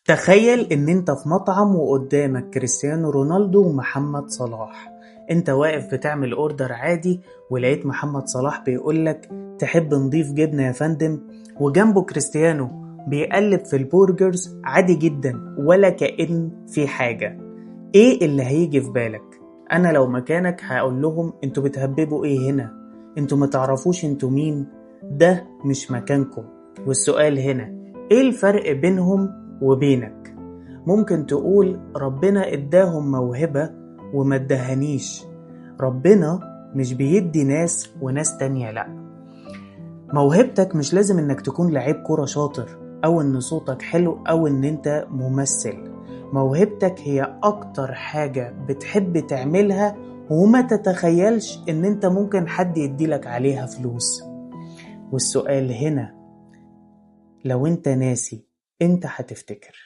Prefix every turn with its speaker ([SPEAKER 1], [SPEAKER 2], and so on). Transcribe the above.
[SPEAKER 1] تخيل ان انت في مطعم وقدامك كريستيانو رونالدو ومحمد صلاح. انت واقف بتعمل اوردر عادي، ولقيت محمد صلاح بيقولك تحب نضيف جبنة يا فندم، وجنبه كريستيانو بيقلب في البرجرز عادي جدا ولا كأن في حاجة. ايه اللي هيجي في بالك؟ انا لو مكانك هقول لهم انتوا بتهببوا ايه هنا؟ انتوا ما تعرفوش انتوا مين؟ ده مش مكانكم. والسؤال هنا، ايه الفرق بينهم وبينك؟ ممكن تقول ربنا اداهم موهبة وما ادهنيش. ربنا مش بيدي ناس وناس تانية، لأ. موهبتك مش لازم انك تكون لعيب كرة شاطر، او ان صوتك حلو، او ان انت ممثل. موهبتك هي اكتر حاجة بتحب تعملها وما تتخيلش ان انت ممكن حد يديلك عليها فلوس. والسؤال هنا، لو انت ناسي انت هتفتكر.